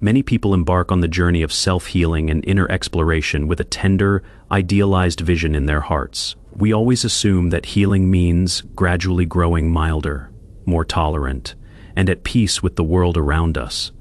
Many people embark on the journey of self-healing and inner exploration with a tender, idealized vision in their hearts. We always assume that healing means gradually growing milder, more tolerant, and at peace with the world around us,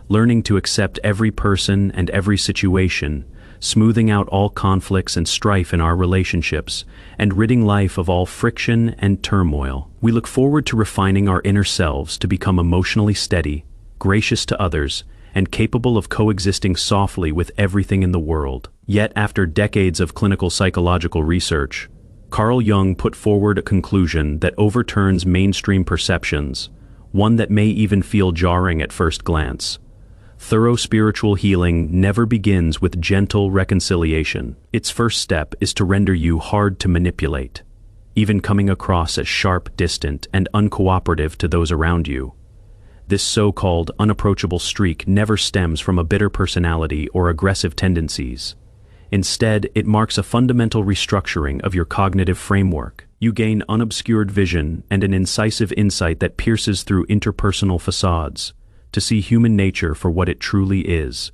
learning to accept every person and every situation, smoothing out all conflicts and strife in our relationships, and ridding life of all friction and turmoil. We look forward to refining our inner selves to become emotionally steady, gracious to others, and capable of coexisting softly with everything in the world. Yet, after decades of clinical psychological research, Carl Jung put forward a conclusion that overturns mainstream perceptions, one that may even feel jarring at first glance. Thorough spiritual healing never begins with gentle reconciliation. Its first step is to render you hard to manipulate, even coming across as sharp, distant, and uncooperative to those around you. This so-called unapproachable streak never stems from a bitter personality or aggressive tendencies. Instead, it marks a fundamental restructuring of your cognitive framework. You gain unobscured vision and an incisive insight that pierces through interpersonal facades, to see human nature for what it truly is,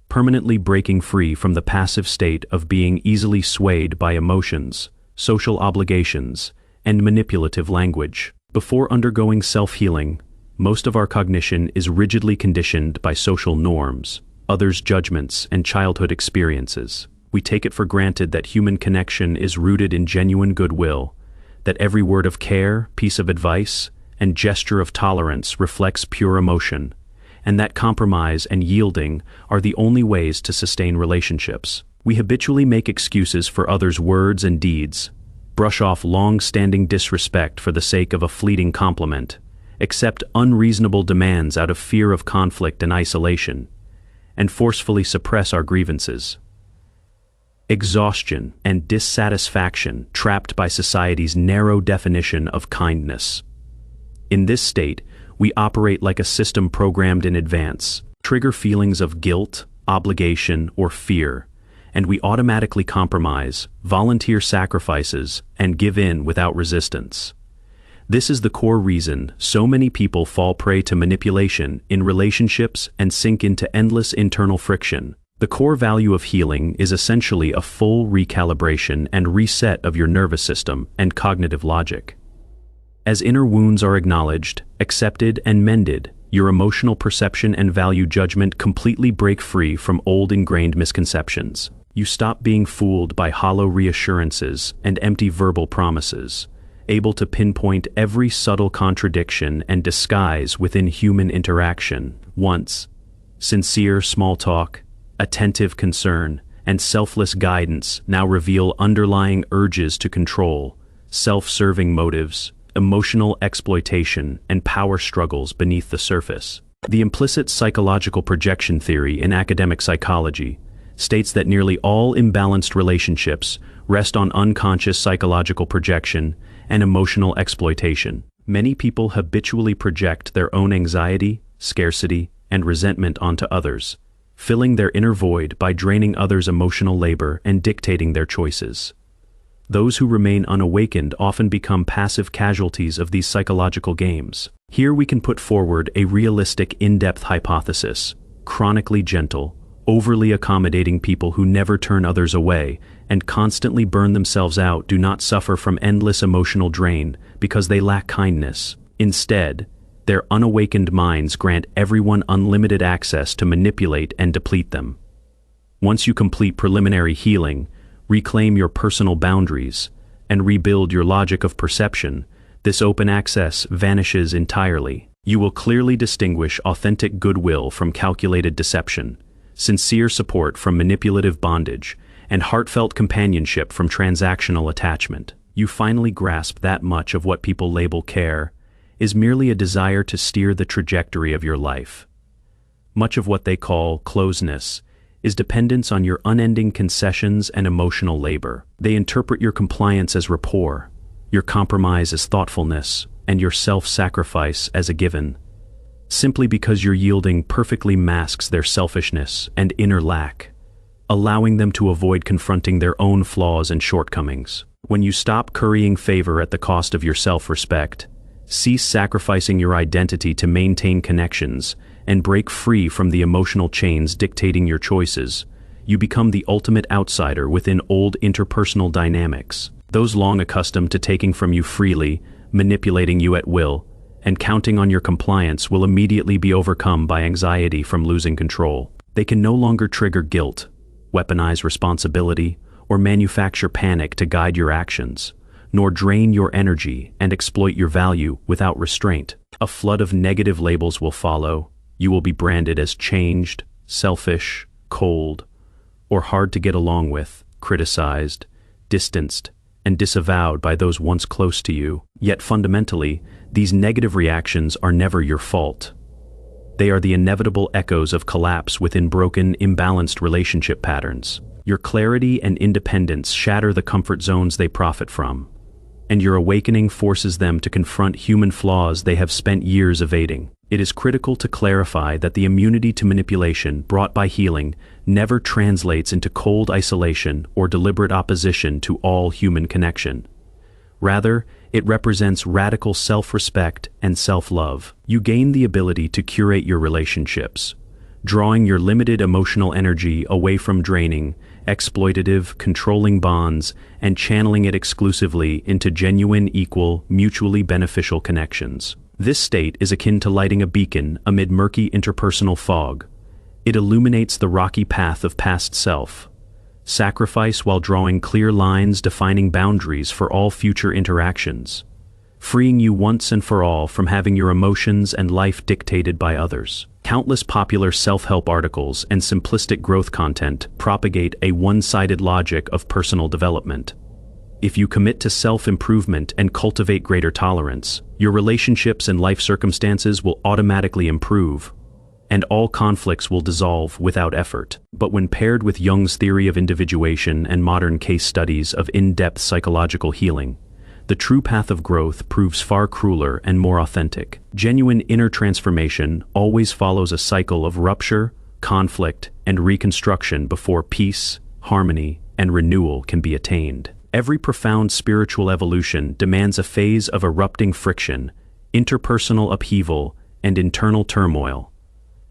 permanently breaking free from the passive state of being easily swayed by emotions, social obligations, and manipulative language. Before undergoing self-healing, most of our cognition is rigidly conditioned by social norms, others' judgments, and childhood experiences. We take it for granted that human connection is rooted in genuine goodwill, that every word of care, piece of advice, and gesture of tolerance reflects pure emotion, and that compromise and yielding are the only ways to sustain relationships. We habitually make excuses for others' words and deeds, brush off long-standing disrespect for the sake of a fleeting compliment, accept unreasonable demands out of fear of conflict and isolation, and forcefully suppress our grievances. Exhaustion and dissatisfaction trapped by society's narrow definition of kindness. In this state, we operate like a system programmed in advance, trigger feelings of guilt, obligation, or fear, and we automatically compromise, volunteer sacrifices, and give in without resistance. This is the core reason so many people fall prey to manipulation in relationships and sink into endless internal friction. The core value of healing is essentially a full recalibration and reset of your nervous system and cognitive logic. As inner wounds are acknowledged, accepted, and mended, your emotional perception and value judgment completely break free from old ingrained misconceptions. You stop being fooled by hollow reassurances and empty verbal promises, able to pinpoint every subtle contradiction and disguise within human interaction. Once, sincere small talk, attentive concern, and selfless guidance now reveal underlying urges to control, self-serving motives, emotional exploitation, and power struggles beneath the surface. The implicit psychological projection theory in academic psychology states that nearly all imbalanced relationships rest on unconscious psychological projection and emotional exploitation. Many people habitually project their own anxiety, scarcity, and resentment onto others, filling their inner void by draining others' emotional labor and dictating their choices. Those who remain unawakened often become passive casualties of these psychological games. Here we can put forward a realistic, in-depth hypothesis. Chronically gentle, overly accommodating people who never turn others away and constantly burn themselves out do not suffer from endless emotional drain because they lack kindness. Instead, their unawakened minds grant everyone unlimited access to manipulate and deplete them. Once you complete preliminary healing, reclaim your personal boundaries, and rebuild your logic of perception, this open access vanishes entirely. You will clearly distinguish authentic goodwill from calculated deception, sincere support from manipulative bondage, and heartfelt companionship from transactional attachment. You finally grasp that much of what people label care is merely a desire to steer the trajectory of your life. Much of what they call closeness is dependence on your unending concessions and emotional labor. They interpret your compliance as rapport, your compromise as thoughtfulness, and your self-sacrifice as a given. Simply because your yielding perfectly masks their selfishness and inner lack, allowing them to avoid confronting their own flaws and shortcomings. When you stop currying favor at the cost of your self-respect, cease sacrificing your identity to maintain connections, and break free from the emotional chains dictating your choices, you become the ultimate outsider within old interpersonal dynamics. Those long accustomed to taking from you freely, manipulating you at will, and counting on your compliance will immediately be overcome by anxiety from losing control. They can no longer trigger guilt, weaponize responsibility, or manufacture panic to guide your actions, nor drain your energy and exploit your value without restraint. A flood of negative labels will follow. You will be branded as changed, selfish, cold, or hard to get along with, criticized, distanced, and disavowed by those once close to you. Yet fundamentally, these negative reactions are never your fault. They are the inevitable echoes of collapse within broken, imbalanced relationship patterns. Your clarity and independence shatter the comfort zones they profit from, and your awakening forces them to confront human flaws they have spent years evading. It is critical to clarify that the immunity to manipulation brought by healing never translates into cold isolation or deliberate opposition to all human connection. Rather, it represents radical self-respect and self-love. You gain the ability to curate your relationships, drawing your limited emotional energy away from draining, exploitative, controlling bonds and channeling it exclusively into genuine, equal, mutually beneficial connections. This state is akin to lighting a beacon amid murky interpersonal fog. It illuminates the rocky path of past self, sacrifice while drawing clear lines defining boundaries for all future interactions, freeing you once and for all from having your emotions and life dictated by others. Countless popular self-help articles and simplistic growth content propagate a one-sided logic of personal development. If you commit to self-improvement and cultivate greater tolerance, your relationships and life circumstances will automatically improve, and all conflicts will dissolve without effort. But when paired with Jung's theory of individuation and modern case studies of in-depth psychological healing, the true path of growth proves far crueler and more authentic. Genuine inner transformation always follows a cycle of rupture, conflict, and reconstruction before peace, harmony, and renewal can be attained. Every profound spiritual evolution demands a phase of erupting friction, interpersonal upheaval, and internal turmoil.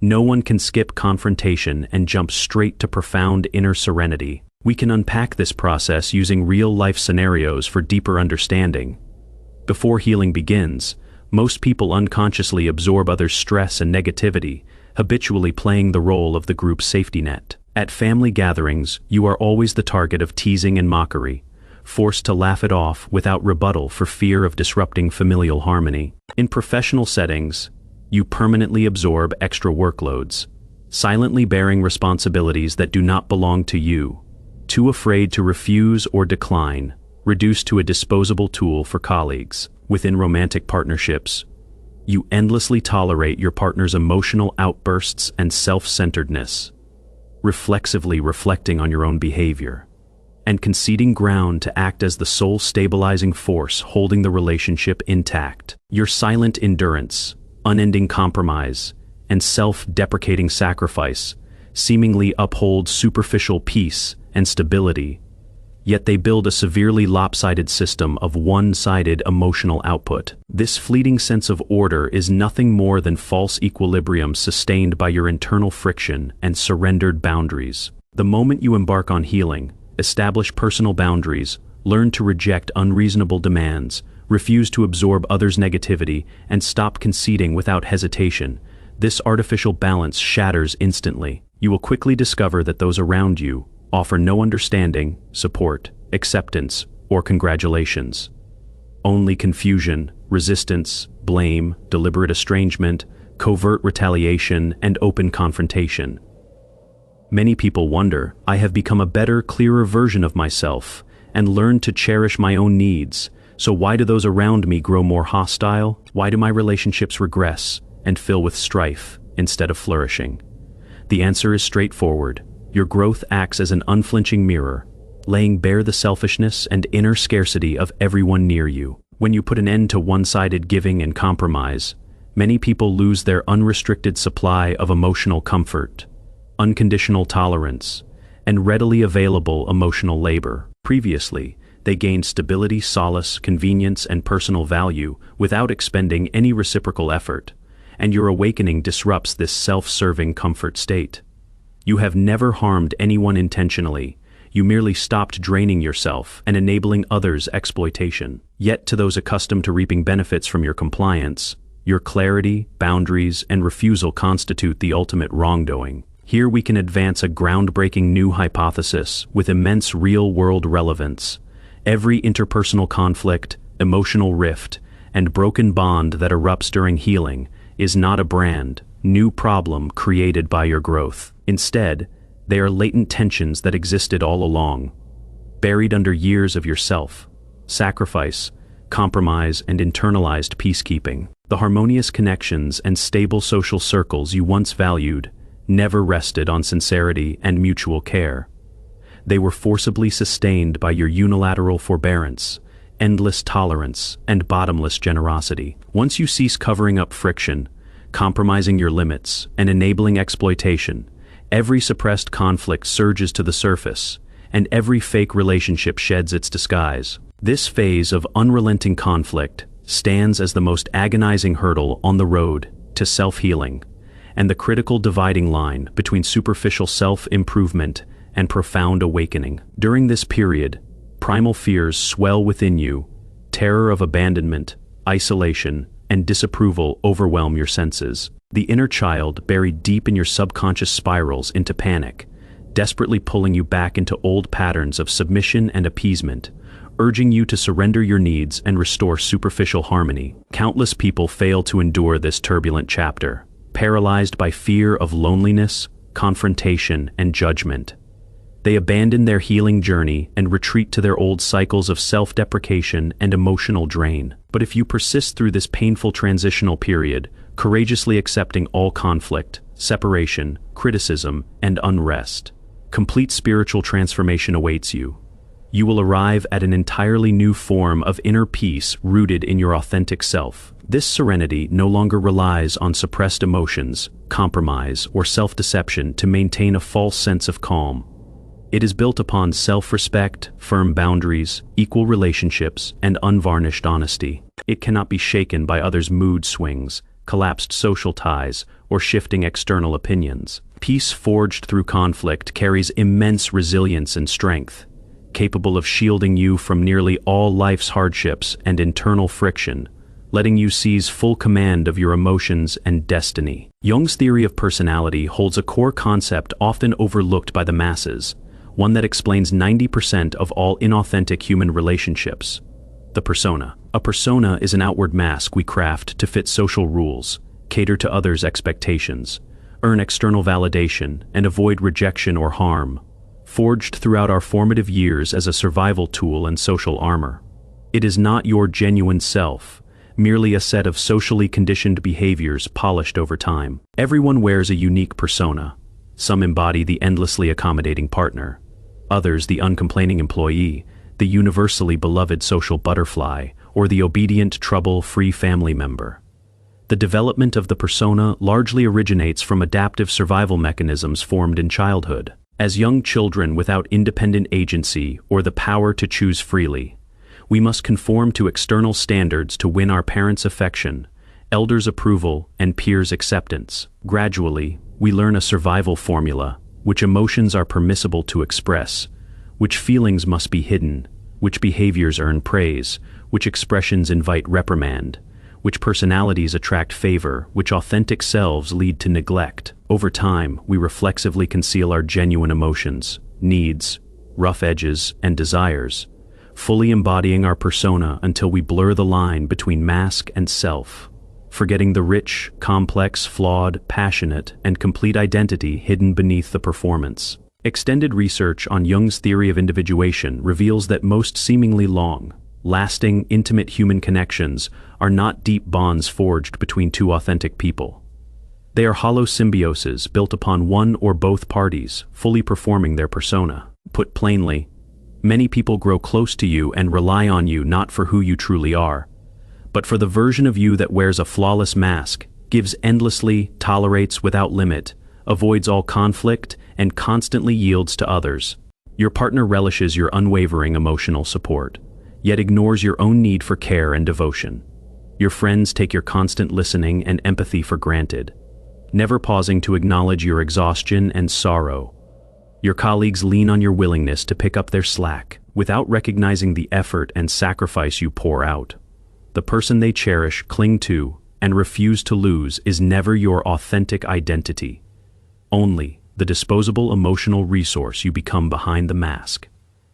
No one can skip confrontation and jump straight to profound inner serenity. We can unpack this process using real-life scenarios for deeper understanding. Before healing begins, most people unconsciously absorb others' stress and negativity, habitually playing the role of the group's safety net. At family gatherings, you are always the target of teasing and mockery, forced to laugh it off without rebuttal for fear of disrupting familial harmony. In professional settings, you permanently absorb extra workloads, silently bearing responsibilities that do not belong to you, too afraid to refuse or decline, reduced to a disposable tool for colleagues. Within romantic partnerships, you endlessly tolerate your partner's emotional outbursts and self-centeredness, reflexively reflecting on your own behavior, and conceding ground to act as the sole stabilizing force holding the relationship intact. Your silent endurance, unending compromise, and self-deprecating sacrifice seemingly uphold superficial peace and stability, yet they build a severely lopsided system of one-sided emotional output. This fleeting sense of order is nothing more than false equilibrium sustained by your internal friction and surrendered boundaries. The moment you embark on healing, establish personal boundaries, learn to reject unreasonable demands, refuse to absorb others' negativity, and stop conceding without hesitation, this artificial balance shatters instantly. You will quickly discover that those around you offer no understanding, support, acceptance, or congratulations. Only confusion, resistance, blame, deliberate estrangement, covert retaliation, and open confrontation. Many people wonder, I have become a better, clearer version of myself and learned to cherish my own needs, so why do those around me grow more hostile? Why do my relationships regress and fill with strife instead of flourishing? The answer is straightforward. Your growth acts as an unflinching mirror, laying bare the selfishness and inner scarcity of everyone near you. When you put an end to one-sided giving and compromise, many people lose their unrestricted supply of emotional comfort, unconditional tolerance, and readily available emotional labor. Previously, they gained stability, solace, convenience, and personal value without expending any reciprocal effort. and your awakening disrupts this self-serving comfort state. You have never harmed anyone intentionally. You merely stopped draining yourself and enabling others' exploitation. Yet to those accustomed to reaping benefits from your compliance, your clarity, boundaries, and refusal constitute the ultimate wrongdoing. Here we can advance a groundbreaking new hypothesis with immense real-world relevance. Every interpersonal conflict, emotional rift, and broken bond that erupts during healing is not a brand new problem created by your growth. Instead, they are latent tensions that existed all along, buried under years of your sacrifice, compromise, and internalized peacekeeping. The harmonious connections and stable social circles you once valued never rested on sincerity and mutual care. They were forcibly sustained by your unilateral forbearance, endless tolerance, and bottomless generosity. Once you cease covering up friction, compromising your limits, and enabling exploitation, every suppressed conflict surges to the surface, and every fake relationship sheds its disguise. This phase of unrelenting conflict stands as the most agonizing hurdle on the road to self-healing, and the critical dividing line between superficial self-improvement and profound awakening. During this period, primal fears swell within you, terror of abandonment, isolation, and disapproval overwhelm your senses. The inner child buried deep in your subconscious spirals into panic, desperately pulling you back into old patterns of submission and appeasement, urging you to surrender your needs and restore superficial harmony. Countless people fail to endure this turbulent chapter, paralyzed by fear of loneliness, confrontation, and judgment. They abandon their healing journey and retreat to their old cycles of self-deprecation and emotional drain. But if you persist through this painful transitional period, courageously accepting all conflict, separation, criticism, and unrest, complete spiritual transformation awaits you. You will arrive at an entirely new form of inner peace rooted in your authentic self. This serenity no longer relies on suppressed emotions, compromise, or self-deception to maintain a false sense of calm. It is built upon self-respect, firm boundaries, equal relationships, and unvarnished honesty. It cannot be shaken by others' mood swings, collapsed social ties, or shifting external opinions. Peace forged through conflict carries immense resilience and strength, capable of shielding you from nearly all life's hardships and internal friction, letting you seize full command of your emotions and destiny. Jung's theory of personality holds a core concept often overlooked by the masses, one that explains 90% of all inauthentic human relationships: the persona. A persona is an outward mask we craft to fit social rules, cater to others' expectations, earn external validation, and avoid rejection or harm, forged throughout our formative years as a survival tool and social armor. It is not your genuine self, merely a set of socially conditioned behaviors polished over time. Everyone wears a unique persona. Some embody the endlessly accommodating partner, others the uncomplaining employee, the universally beloved social butterfly, or the obedient, trouble-free family member. The development of the persona largely originates from adaptive survival mechanisms formed in childhood. As young children without independent agency or the power to choose freely, we must conform to external standards to win our parents' affection, elders' approval, and peers' acceptance. Gradually, we learn a survival formula: which emotions are permissible to express, which feelings must be hidden, which behaviors earn praise, which expressions invite reprimand, which personalities attract favor, which authentic selves lead to neglect. Over time, we reflexively conceal our genuine emotions, needs, rough edges, and desires, fully embodying our persona until we blur the line between mask and self, forgetting the rich, complex, flawed, passionate, and complete identity hidden beneath the performance. Extended research on Jung's theory of individuation reveals that most seemingly long, lasting, intimate human connections are not deep bonds forged between two authentic people. They are hollow symbioses built upon one or both parties fully performing their persona. Put plainly, many people grow close to you and rely on you not for who you truly are, but for the version of you that wears a flawless mask, gives endlessly, tolerates without limit, avoids all conflict, and constantly yields to others. Your partner relishes your unwavering emotional support, yet ignores your own need for care and devotion. Your friends take your constant listening and empathy for granted, never pausing to acknowledge your exhaustion and sorrow. Your colleagues lean on your willingness to pick up their slack, without recognizing the effort and sacrifice you pour out. The person they cherish, cling to, and refuse to lose is never your authentic identity. Only the disposable emotional resource you become behind the mask.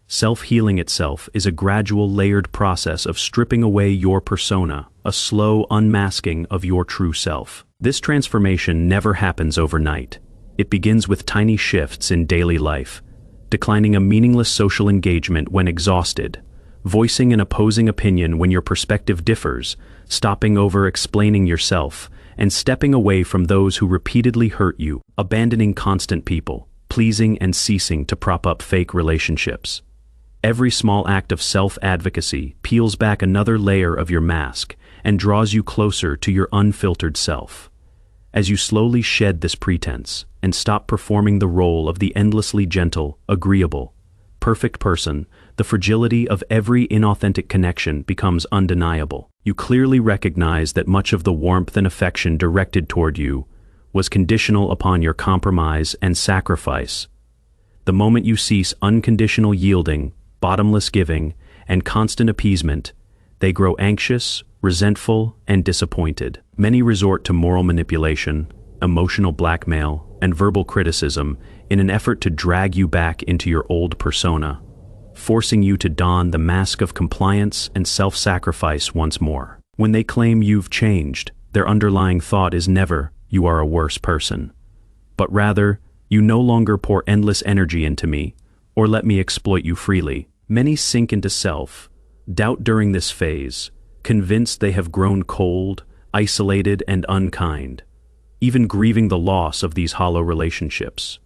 Self-healing itself is a gradual, layered process of stripping away your persona, a slow unmasking of your true self. This transformation never happens overnight. It begins with tiny shifts in daily life, declining a meaningless social engagement when exhausted, voicing an opposing opinion when your perspective differs, stopping over-explaining yourself, and stepping away from those who repeatedly hurt you, abandoning constant people, pleasing and ceasing to prop up fake relationships. Every small act of self-advocacy peels back another layer of your mask and draws you closer to your unfiltered self. As you slowly shed this pretense and stop performing the role of the endlessly gentle, agreeable, perfect person, the fragility of every inauthentic connection becomes undeniable. You clearly recognize that much of the warmth and affection directed toward you was conditional upon your compromise and sacrifice. The moment you cease unconditional yielding, bottomless giving, and constant appeasement, they grow anxious, resentful, and disappointed. Many resort to moral manipulation, emotional blackmail, and verbal criticism in an effort to drag you back into your old persona, forcing you to don the mask of compliance and self-sacrifice once more. When they claim you've changed, their underlying thought is never, "You are a worse person," but rather, "You no longer pour endless energy into me, or let me exploit you freely." Many sink into self-doubt during this phase, convinced they have grown cold, isolated, and unkind, even grieving the loss of these hollow relationships.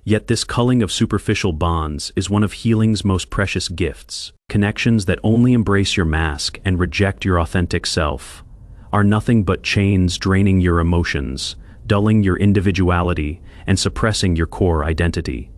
Yet this culling of superficial bonds is one of healing's most precious gifts. Connections that only embrace your mask and reject your authentic self are nothing but chains draining your emotions, dulling your individuality, and suppressing your core identity.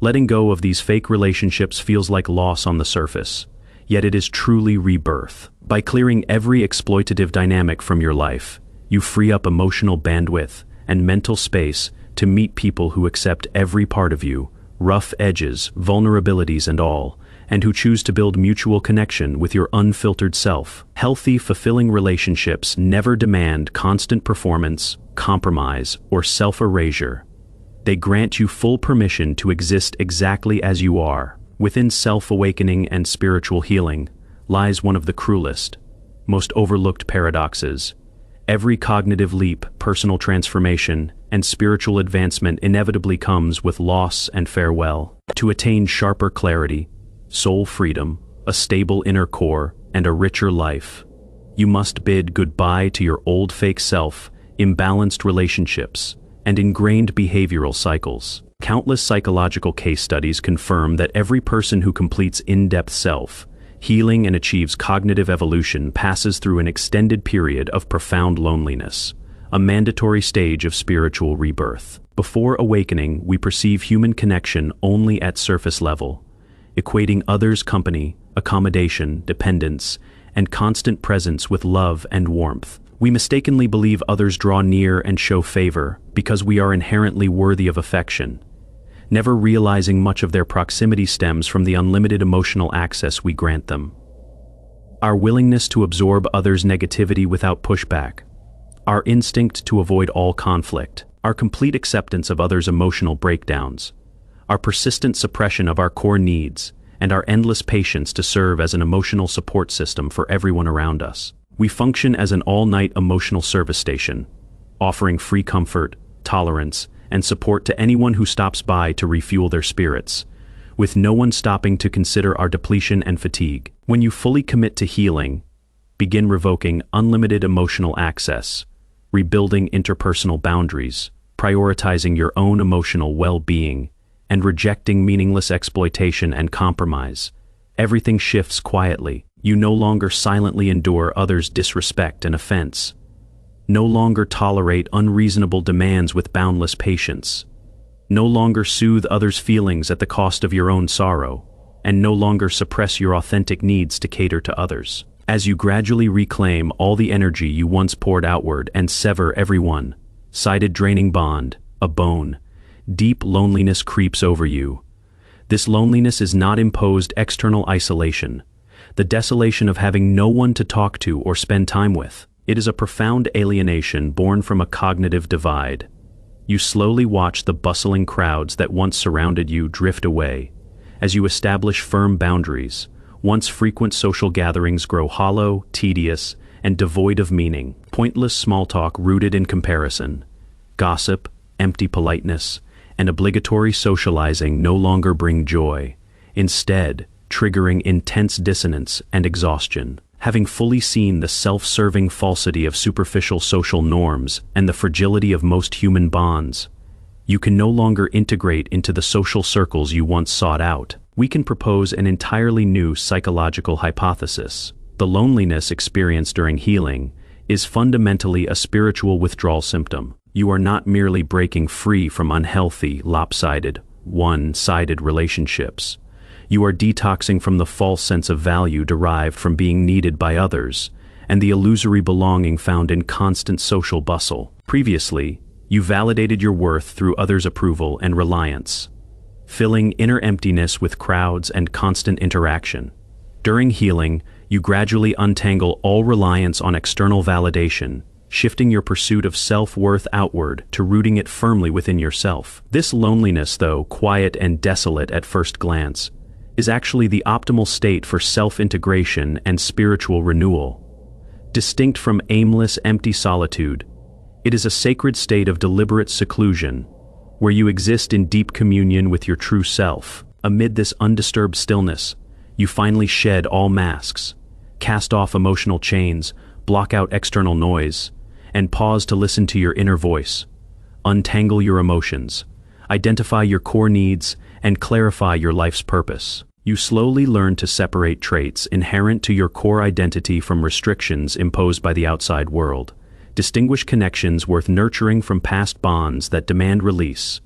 Letting go of these fake relationships feels like loss on the surface, yet it is truly rebirth. By clearing every exploitative dynamic from your life, you free up emotional bandwidth and mental space to meet people who accept every part of you, rough edges, vulnerabilities, and all, and who choose to build mutual connection with your unfiltered self. Healthy, fulfilling relationships never demand constant performance, compromise, or self-erasure. They grant you full permission to exist exactly as you are. Within self-awakening and spiritual healing lies one of the cruelest, most overlooked paradoxes. Every cognitive leap, personal transformation, and spiritual advancement inevitably comes with loss and farewell. To attain sharper clarity, soul freedom, a stable inner core, and a richer life, you must bid goodbye to your old fake self, imbalanced relationships, and ingrained behavioral cycles. Countless psychological case studies confirm that every person who completes in-depth self-healing and achieves cognitive evolution passes through an extended period of profound loneliness, a mandatory stage of spiritual rebirth. Before awakening, we perceive human connection only at surface level, equating others' company, accommodation, dependence, and constant presence with love and warmth. We mistakenly believe others draw near and show favor because we are inherently worthy of affection, never realizing much of their proximity stems from the unlimited emotional access we grant them. Our willingness to absorb others' negativity without pushback, our instinct to avoid all conflict, our complete acceptance of others' emotional breakdowns, our persistent suppression of our core needs, and our endless patience to serve as an emotional support system for everyone around us. We function as an all-night emotional service station, offering free comfort, tolerance, and support to anyone who stops by to refuel their spirits, with no one stopping to consider our depletion and fatigue. When you fully commit to healing, begin revoking unlimited emotional access, rebuilding interpersonal boundaries, prioritizing your own emotional well-being, and rejecting meaningless exploitation and compromise, everything shifts quietly. You no longer silently endure others' disrespect and offense, no longer tolerate unreasonable demands with boundless patience, no longer soothe others' feelings at the cost of your own sorrow, and no longer suppress your authentic needs to cater to others. As you gradually reclaim all the energy you once poured outward and sever every one-sided draining bond, a bone, deep loneliness creeps over you. This loneliness is not imposed external isolation, the desolation of having no one to talk to or spend time with. It is a profound alienation born from a cognitive divide. You slowly watch the bustling crowds that once surrounded you drift away. As you establish firm boundaries, once frequent social gatherings grow hollow, tedious, and devoid of meaning. Pointless small talk rooted in comparison, gossip, empty politeness, and obligatory socializing no longer bring joy, instead triggering intense dissonance and exhaustion. Having fully seen the self-serving falsity of superficial social norms and the fragility of most human bonds, you can no longer integrate into the social circles you once sought out. We can propose an entirely new psychological hypothesis. The loneliness experienced during healing is fundamentally a spiritual withdrawal symptom. You are not merely breaking free from unhealthy, lopsided, one-sided relationships. You are detoxing from the false sense of value derived from being needed by others, and the illusory belonging found in constant social bustle. Previously, you validated your worth through others' approval and reliance, filling inner emptiness with crowds and constant interaction. During healing, you gradually untangle all reliance on external validation, shifting your pursuit of self-worth outward to rooting it firmly within yourself. This loneliness, though quiet and desolate at first glance, is actually the optimal state for self-integration and spiritual renewal. Distinct from aimless, empty solitude, it is a sacred state of deliberate seclusion, where you exist in deep communion with your true self. Amid this undisturbed stillness, you finally shed all masks, cast off emotional chains, block out external noise, and pause to listen to your inner voice. Untangle your emotions, identify your core needs, and clarify your life's purpose. You slowly learn to separate traits inherent to your core identity from restrictions imposed by the outside world. Distinguish connections worth nurturing from past bonds that demand release.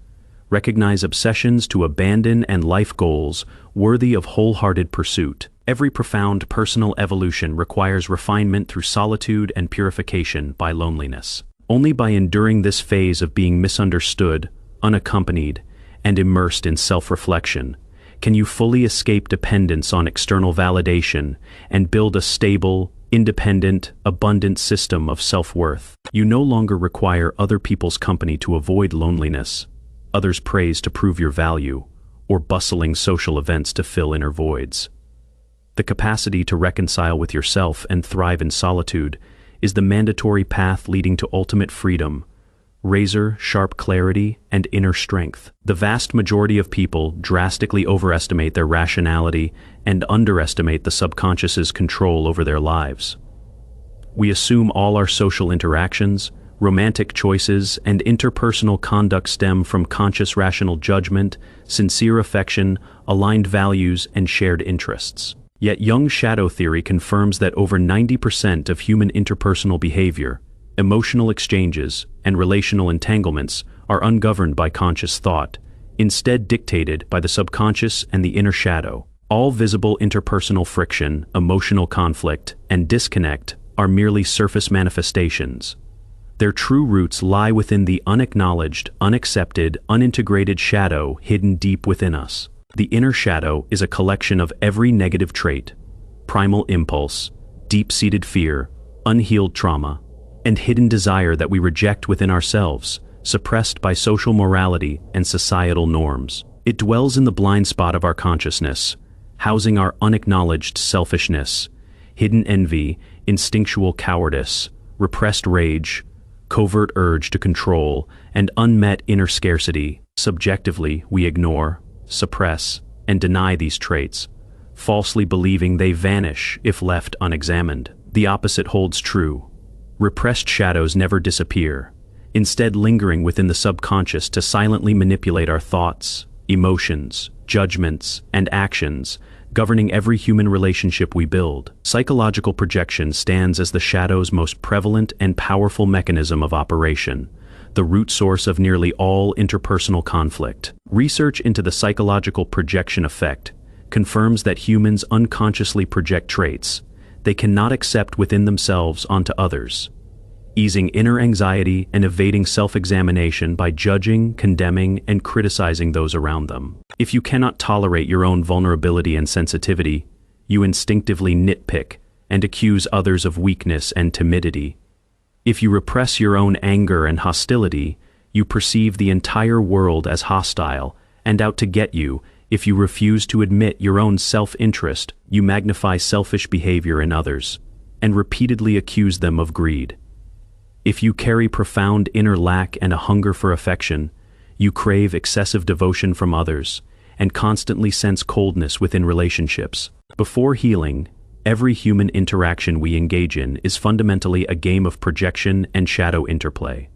Recognize obsessions to abandon and life goals worthy of wholehearted pursuit. Every profound personal evolution requires refinement through solitude and purification by loneliness. Only by enduring this phase of being misunderstood, unaccompanied, and immersed in self-reflection can you fully escape dependence on external validation and build a stable, independent, abundant system of self-worth. You no longer require other people's company to avoid loneliness, others' praise to prove your value, or bustling social events to fill inner voids. The capacity to reconcile with yourself and thrive in solitude is the mandatory path leading to ultimate freedom, razor-sharp clarity, and inner strength. The vast majority of people drastically overestimate their rationality and underestimate the subconscious's control over their lives. We assume all our social interactions, romantic choices, and interpersonal conduct stem from conscious rational judgment, sincere affection, aligned values, and shared interests. Yet Jung's shadow theory confirms that over 90% of human interpersonal behavior, emotional exchanges, and relational entanglements are ungoverned by conscious thought, instead dictated by the subconscious and the inner shadow. All visible interpersonal friction, emotional conflict, and disconnect are merely surface manifestations. Their true roots lie within the unacknowledged, unaccepted, unintegrated shadow hidden deep within us. The inner shadow is a collection of every negative trait, primal impulse, deep-seated fear, unhealed trauma, and hidden desire that we reject within ourselves, suppressed by social morality and societal norms. It dwells in the blind spot of our consciousness, housing our unacknowledged selfishness, hidden envy, instinctual cowardice, repressed rage, covert urge to control, and unmet inner scarcity. Subjectively, we ignore, suppress, and deny these traits, falsely believing they vanish if left unexamined. The opposite holds true. Repressed shadows never disappear, instead lingering within the subconscious to silently manipulate our thoughts, emotions, judgments, and actions, governing every human relationship we build. Psychological projection stands as the shadow's most prevalent and powerful mechanism of operation, the root source of nearly all interpersonal conflict. Research into the psychological projection effect confirms that humans unconsciously project traits, they cannot accept within themselves onto others, easing inner anxiety and evading self-examination by judging, condemning, and criticizing those around them. If you cannot tolerate your own vulnerability and sensitivity, you instinctively nitpick and accuse others of weakness and timidity. If you repress your own anger and hostility, you perceive the entire world as hostile and out to get you. If you refuse to admit your own self-interest, you magnify selfish behavior in others and repeatedly accuse them of greed. If you carry profound inner lack and a hunger for affection, you crave excessive devotion from others and constantly sense coldness within relationships. Before healing, every human interaction we engage in is fundamentally a game of projection and shadow interplay.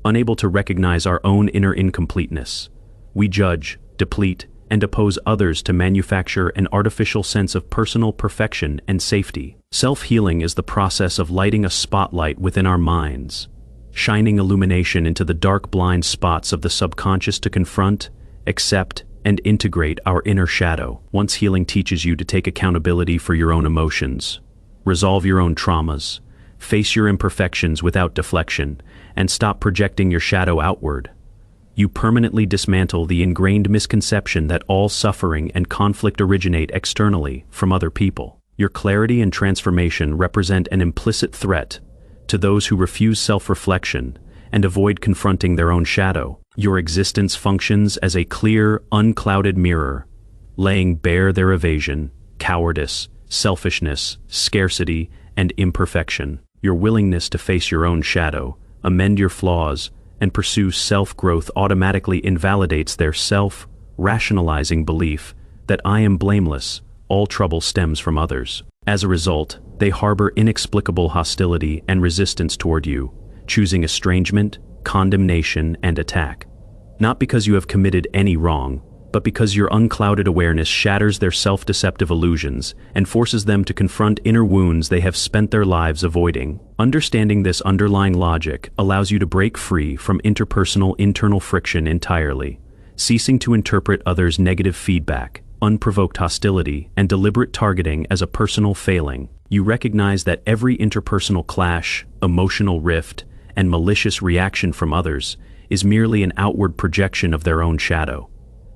Unable to recognize our own inner incompleteness, we judge, deplete, and oppose others to manufacture an artificial sense of personal perfection and safety. Self-healing is the process of lighting a spotlight within our minds, shining illumination into the dark blind spots of the subconscious to confront, accept, and integrate our inner shadow. Once healing teaches you to take accountability for your own emotions, resolve your own traumas, face your imperfections without deflection, and stop projecting your shadow outward, you permanently dismantle the ingrained misconception that all suffering and conflict originate externally from other people. Your clarity and transformation represent an implicit threat to those who refuse self-reflection and avoid confronting their own shadow. Your existence functions as a clear, unclouded mirror, laying bare their evasion, cowardice, selfishness, scarcity, and imperfection. Your willingness to face your own shadow, amend your flaws, and pursue self-growth automatically invalidates their self-rationalizing belief that I am blameless, all trouble stems from others. As a result, they harbor inexplicable hostility and resistance toward you, choosing estrangement, condemnation, and attack. Not because you have committed any wrong, but because your unclouded awareness shatters their self-deceptive illusions and forces them to confront inner wounds they have spent their lives avoiding. Understanding this underlying logic allows you to break free from interpersonal internal friction entirely, ceasing to interpret others' negative feedback, unprovoked hostility, and deliberate targeting as a personal failing. You recognize that every interpersonal clash, emotional rift, and malicious reaction from others is merely an outward projection of their own shadow,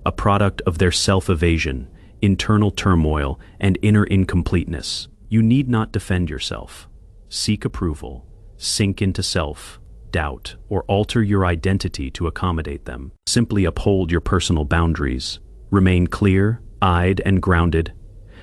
a product of their self-evasion, internal turmoil, and inner incompleteness. You need not defend yourself, seek approval, sink into self-doubt, or alter your identity to accommodate them. Simply uphold your personal boundaries, remain clear-eyed and grounded,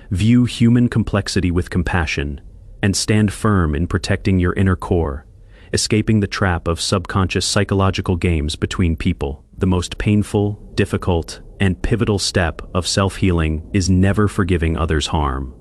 view human complexity with compassion, and stand firm in protecting your inner core, escaping the trap of subconscious psychological games between people. The most painful, difficult, and pivotal step of self-healing is never forgiving others' harm,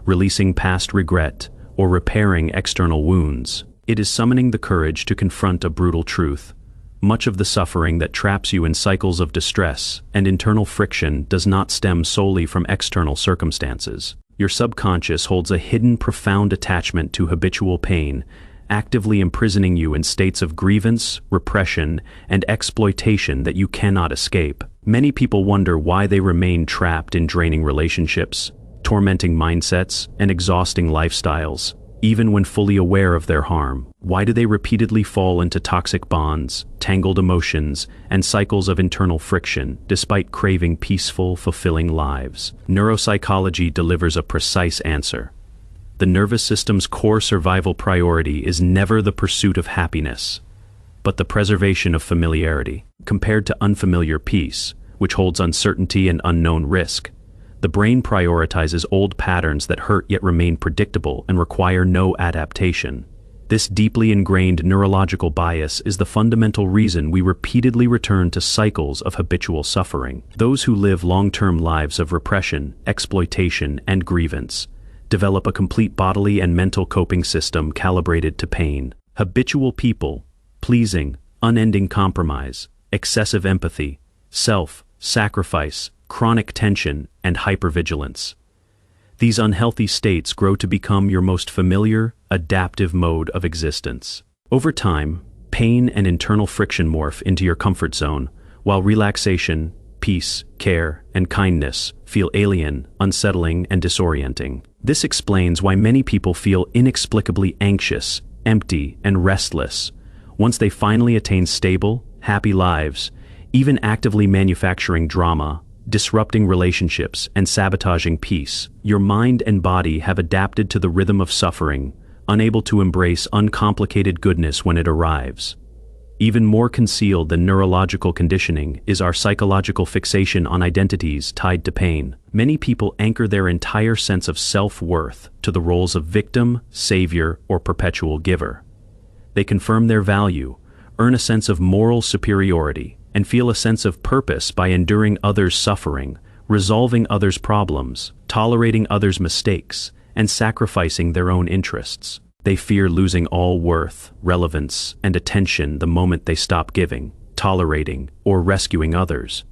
releasing past regret, or repairing external wounds. It is summoning the courage to confront a brutal truth. Much of the suffering that traps you in cycles of distress and internal friction does not stem solely from external circumstances. Your subconscious holds a hidden, profound attachment to habitual pain, actively imprisoning you in states of grievance, repression, and exploitation that you cannot escape. Many people wonder why they remain trapped in draining relationships, tormenting mindsets, and exhausting lifestyles, even when fully aware of their harm. Why do they repeatedly fall into toxic bonds, tangled emotions, and cycles of internal friction, despite craving peaceful, fulfilling lives? Neuropsychology delivers a precise answer. The nervous system's core survival priority is never the pursuit of happiness, but the preservation of familiarity. Compared to unfamiliar peace, which holds uncertainty and unknown risk, the brain prioritizes old patterns that hurt yet remain predictable and require no adaptation. This deeply ingrained neurological bias is the fundamental reason we repeatedly return to cycles of habitual suffering. Those who live long-term lives of repression, exploitation, and grievance develop a complete bodily and mental coping system calibrated to pain. Habitual people, pleasing, unending compromise, excessive empathy, self-sacrifice, chronic tension, and hypervigilance. These unhealthy states grow to become your most familiar, adaptive mode of existence. Over time, pain and internal friction morph into your comfort zone, while relaxation, peace, care, and kindness feel alien, unsettling, and disorienting. This explains why many people feel inexplicably anxious, empty, and restless once they finally attain stable, happy lives, even actively manufacturing drama, disrupting relationships, and sabotaging peace. Your mind and body have adapted to the rhythm of suffering, unable to embrace uncomplicated goodness when it arrives. Even more concealed than neurological conditioning is our psychological fixation on identities tied to pain. Many people anchor their entire sense of self-worth to the roles of victim, savior, or perpetual giver. They confirm their value, earn a sense of moral superiority, and feel a sense of purpose by enduring others' suffering, resolving others' problems, tolerating others' mistakes, and sacrificing their own interests. They fear losing all worth, relevance, and attention the moment they stop giving, tolerating, or rescuing others.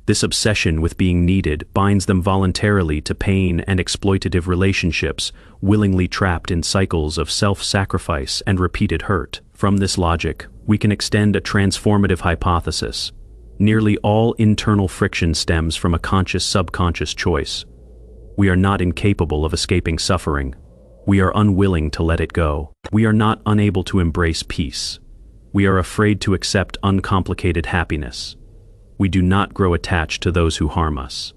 This obsession with being needed binds them voluntarily to pain and exploitative relationships, willingly trapped in cycles of self-sacrifice and repeated hurt. From this logic, we can extend a transformative hypothesis. Nearly all internal friction stems from a conscious-subconscious choice. We are not incapable of escaping suffering. We are unwilling to let it go. We are not unable to embrace peace. We are afraid to accept uncomplicated happiness. We do not grow attached to those who harm us.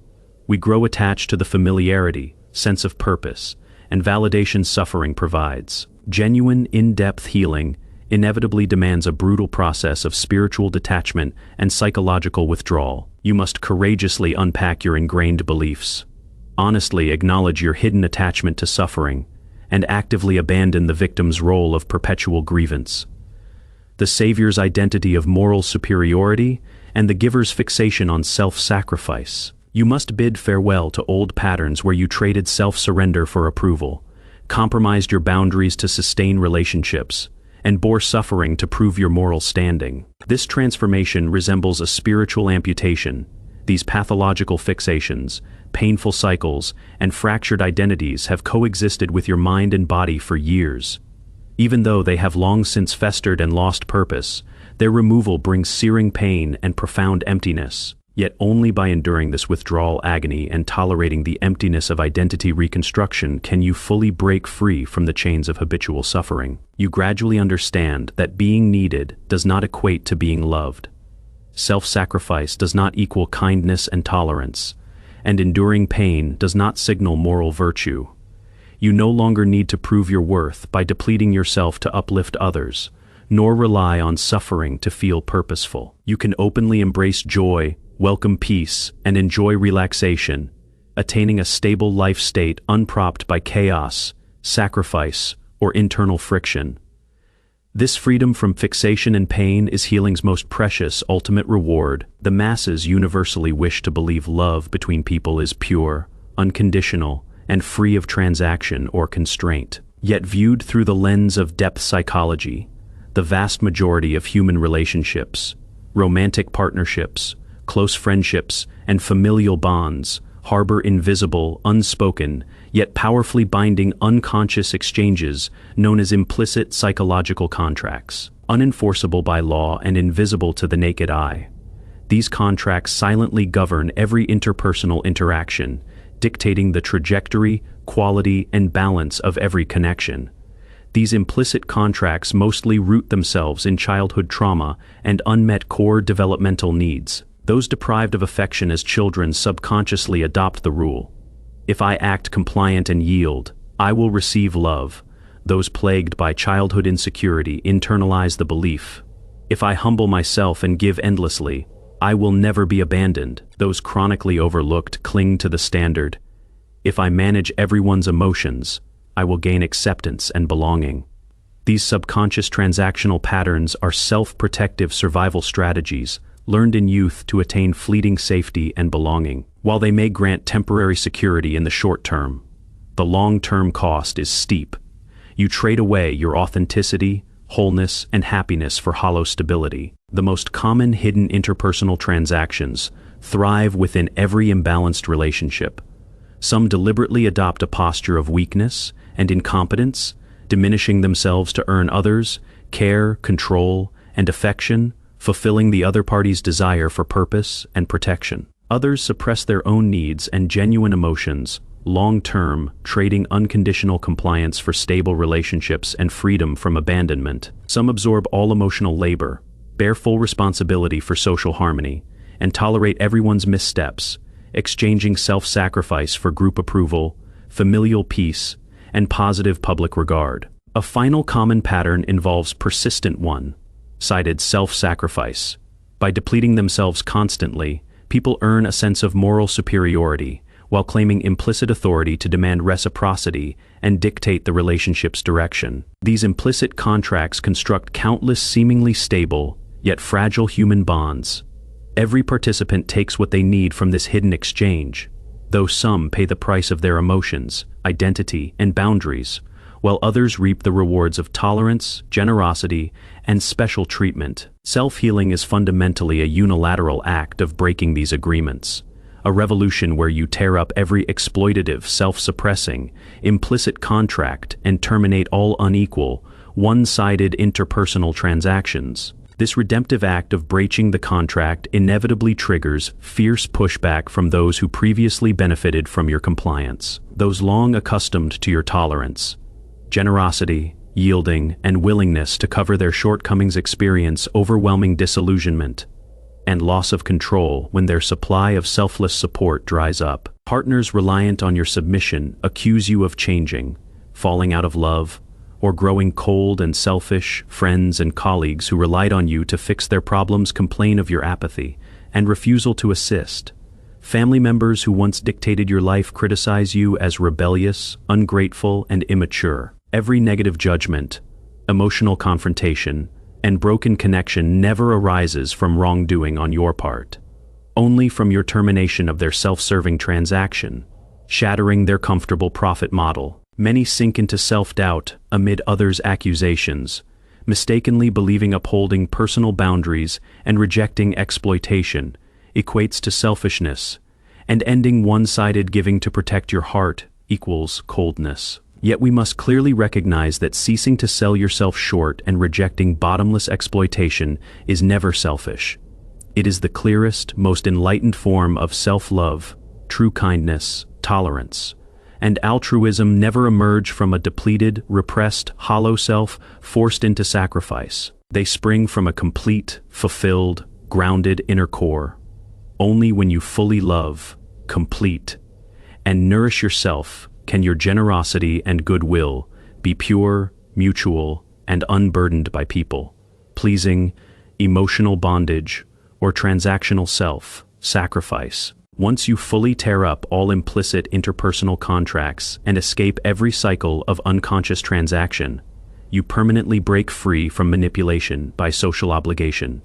We grow attached to the familiarity, sense of purpose, and validation suffering provides. Genuine, in-depth healing inevitably demands a brutal process of spiritual detachment and psychological withdrawal. You must courageously unpack your ingrained beliefs, honestly acknowledge your hidden attachment to suffering, and actively abandon the victim's role of perpetual grievance. The savior's identity of moral superiority and the giver's fixation on self-sacrifice. You must bid farewell to old patterns where you traded self-surrender for approval, compromised your boundaries to sustain relationships, and bore suffering to prove your moral standing. This transformation resembles a spiritual amputation. These pathological fixations, painful cycles, and fractured identities have coexisted with your mind and body for years. Even though they have long since festered and lost purpose, their removal brings searing pain and profound emptiness. Yet only by enduring this withdrawal agony and tolerating the emptiness of identity reconstruction can you fully break free from the chains of habitual suffering. You gradually understand that being needed does not equate to being loved. Self-sacrifice does not equal kindness and tolerance, and enduring pain does not signal moral virtue. You no longer need to prove your worth by depleting yourself to uplift others, nor rely on suffering to feel purposeful. You can openly embrace joy, welcome peace, and enjoy relaxation, attaining a stable life state unpropped by chaos, sacrifice, or internal friction. This freedom from fixation and pain is healing's most precious ultimate reward. The masses universally wish to believe love between people is pure, unconditional, and free of transaction or constraint. Yet viewed through the lens of depth psychology, the vast majority of human relationships, romantic partnerships, close friendships, and familial bonds harbor invisible, unspoken, yet powerfully binding unconscious exchanges known as implicit psychological contracts. Unenforceable by law and invisible to the naked eye, these contracts silently govern every interpersonal interaction, dictating the trajectory, quality, and balance of every connection. These implicit contracts mostly root themselves in childhood trauma and unmet core developmental needs. Those deprived of affection as children subconsciously adopt the rule: if I act compliant and yield, I will receive love. Those plagued by childhood insecurity internalize the belief: if I humble myself and give endlessly, I will never be abandoned. Those chronically overlooked cling to the standard: if I manage everyone's emotions, I will gain acceptance and belonging. These subconscious transactional patterns are self-protective survival strategies learned in youth to attain fleeting safety and belonging. While they may grant temporary security in the short term, the long-term cost is steep. You trade away your authenticity, wholeness, and happiness for hollow stability. The most common hidden interpersonal transactions thrive within every imbalanced relationship. Some deliberately adopt a posture of weakness and incompetence, diminishing themselves to earn others' care, control, and affection, fulfilling the other party's desire for purpose and protection. Others suppress their own needs and genuine emotions, long-term, trading unconditional compliance for stable relationships and freedom from abandonment. Some absorb all emotional labor, bear full responsibility for social harmony, and tolerate everyone's missteps, exchanging self-sacrifice for group approval, familial peace, and positive public regard. A final common pattern involves persistent one-sided self-sacrifice. By depleting themselves constantly, people earn a sense of moral superiority, while claiming implicit authority to demand reciprocity and dictate the relationship's direction. These implicit contracts construct countless seemingly stable, yet fragile human bonds. Every participant takes what they need from this hidden exchange, though some pay the price of their emotions, identity, and boundaries, while others reap the rewards of tolerance, generosity, and special treatment. Self-healing is fundamentally a unilateral act of breaking these agreements, a revolution where you tear up every exploitative, self-suppressing, implicit contract and terminate all unequal, one-sided interpersonal transactions. This redemptive act of breaching the contract inevitably triggers fierce pushback from those who previously benefited from your compliance, those long accustomed to your tolerance. Generosity, yielding, and willingness to cover their shortcomings experience overwhelming disillusionment and loss of control when their supply of selfless support dries up. Partners reliant on your submission accuse you of changing, falling out of love, or growing cold and selfish. Friends and colleagues who relied on you to fix their problems complain of your apathy and refusal to assist. Family members who once dictated your life criticize you as rebellious, ungrateful, and immature. Every negative judgment, emotional confrontation, and broken connection never arises from wrongdoing on your part, only from your termination of their self-serving transaction, shattering their comfortable profit model. Many sink into self-doubt amid others' accusations, mistakenly believing upholding personal boundaries and rejecting exploitation equates to selfishness, and ending one-sided giving to protect your heart equals coldness. Yet we must clearly recognize that ceasing to sell yourself short and rejecting bottomless exploitation is never selfish. It is the clearest, most enlightened form of self-love. True kindness, tolerance, and altruism never emerge from a depleted, repressed, hollow self forced into sacrifice. They spring from a complete, fulfilled, grounded inner core. Only when you fully love, complete, and nourish yourself can your generosity and goodwill be pure, mutual, and unburdened by people, pleasing, emotional bondage, or transactional self-sacrifice. Once you fully tear up all implicit interpersonal contracts and escape every cycle of unconscious transaction, you permanently break free from manipulation by social obligation,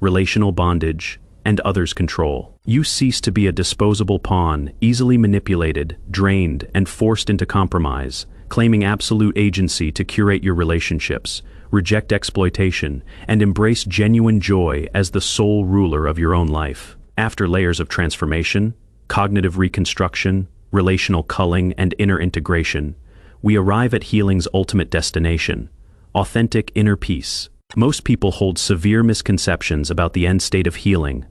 relational bondage, and others' control. You cease to be a disposable pawn, easily manipulated, drained, and forced into compromise, claiming absolute agency to curate your relationships, reject exploitation, and embrace genuine joy as the sole ruler of your own life. After layers of transformation, cognitive reconstruction, relational culling, and inner integration, we arrive at healing's ultimate destination, authentic inner peace. Most people hold severe misconceptions about the end state of healing,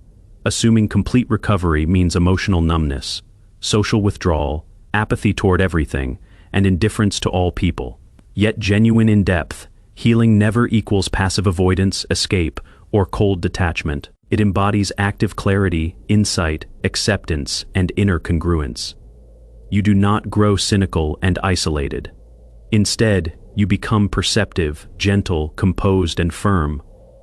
assuming complete recovery means emotional numbness, social withdrawal, apathy toward everything, and indifference to all people. Yet genuine in depth, healing never equals passive avoidance, escape, or cold detachment. It embodies active clarity, insight, acceptance, and inner congruence. You do not grow cynical and isolated. Instead, you become perceptive, gentle, composed, and firm,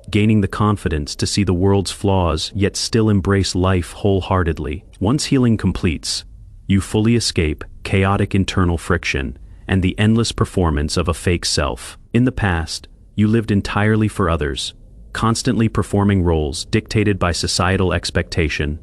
gaining the confidence to see the world's flaws yet still embrace life wholeheartedly. Once healing completes, you fully escape chaotic internal friction and the endless performance of a fake self. In the past, you lived entirely for others, constantly performing roles dictated by societal expectation: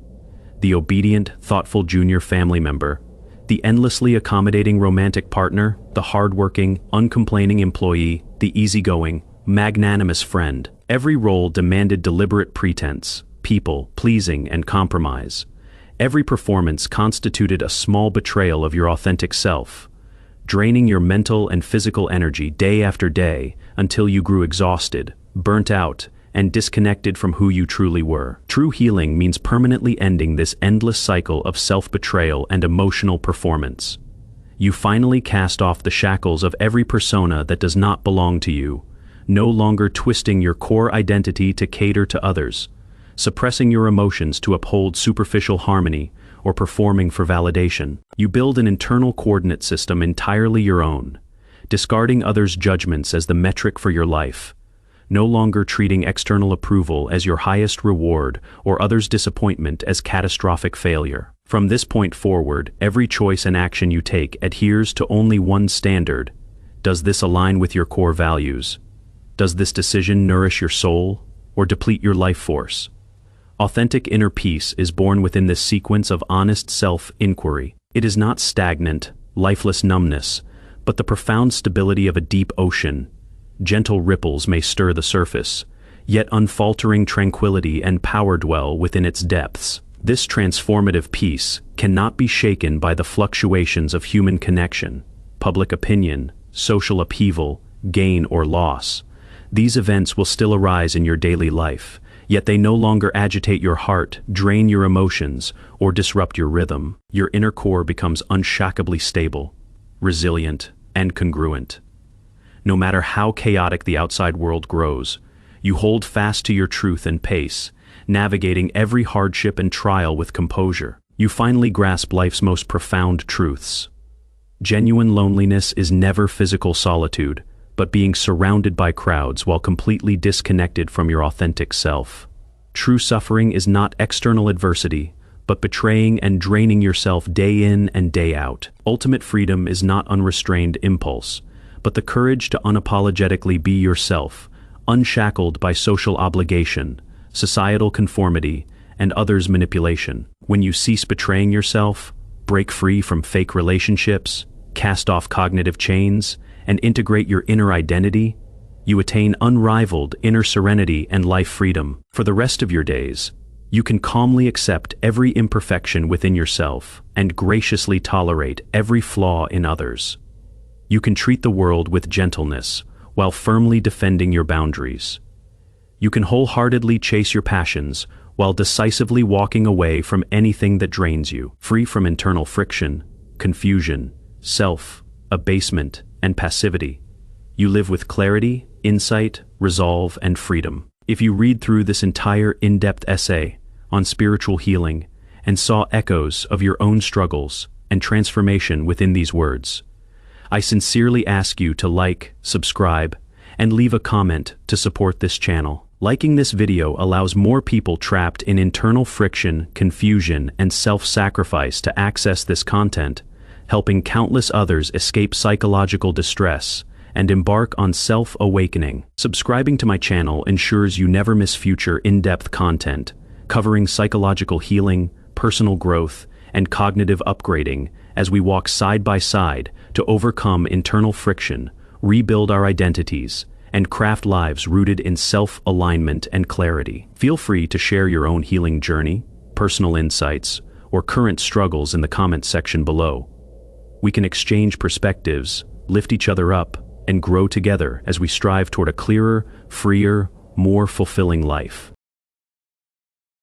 the obedient, thoughtful junior family member, the endlessly accommodating romantic partner, the hardworking, uncomplaining employee, the easygoing, magnanimous friend. Every role demanded deliberate pretense, people-pleasing, and compromise. Every performance constituted a small betrayal of your authentic self, draining your mental and physical energy day after day until you grew exhausted, burnt out, and disconnected from who you truly were. True healing means permanently ending this endless cycle of self-betrayal and emotional performance. You finally cast off the shackles of every persona that does not belong to you, no longer twisting your core identity to cater to others, suppressing your emotions to uphold superficial harmony, or performing for validation. You build an internal coordinate system entirely your own, discarding others' judgments as the metric for your life, no longer treating external approval as your highest reward or others' disappointment as catastrophic failure. From this point forward, every choice and action you take adheres to only one standard. Does this align with your core values? Does this decision nourish your soul or deplete your life force? Authentic inner peace is born within this sequence of honest self-inquiry. It is not stagnant, lifeless numbness, but the profound stability of a deep ocean. Gentle ripples may stir the surface, yet unfaltering tranquility and power dwell within its depths. This transformative peace cannot be shaken by the fluctuations of human connection, public opinion, social upheaval, gain or loss. These events will still arise in your daily life, yet they no longer agitate your heart, drain your emotions, or disrupt your rhythm. Your inner core becomes unshakably stable, resilient, and congruent. No matter how chaotic the outside world grows, you hold fast to your truth and pace, navigating every hardship and trial with composure. You finally grasp life's most profound truths. Genuine loneliness is never physical solitude, but being surrounded by crowds while completely disconnected from your authentic self. True suffering is not external adversity, but betraying and draining yourself day in and day out. Ultimate freedom is not unrestrained impulse, but the courage to unapologetically be yourself, unshackled by social obligation, societal conformity, and others' manipulation. When you cease betraying yourself, break free from fake relationships, cast off cognitive chains, and integrate your inner identity, you attain unrivaled inner serenity and life freedom. For the rest of your days, you can calmly accept every imperfection within yourself and graciously tolerate every flaw in others. You can treat the world with gentleness while firmly defending your boundaries. You can wholeheartedly chase your passions while decisively walking away from anything that drains you, free from internal friction, confusion, self-abasement, and passivity. You live with clarity, insight, resolve, and freedom. If you read through this entire in-depth essay on spiritual healing and saw echoes of your own struggles and transformation within these words, I sincerely ask you to like, subscribe, and leave a comment to support this channel. Liking this video allows more people trapped in internal friction, confusion, and self-sacrifice to access this content, helping countless others escape psychological distress and embark on self-awakening. Subscribing to my channel ensures you never miss future in-depth content covering psychological healing, personal growth, and cognitive upgrading as we walk side by side to overcome internal friction, rebuild our identities, and craft lives rooted in self-alignment and clarity. Feel free to share your own healing journey, personal insights, or current struggles in the comments section below. We can exchange perspectives, lift each other up, and grow together as we strive toward a clearer, freer, more fulfilling life.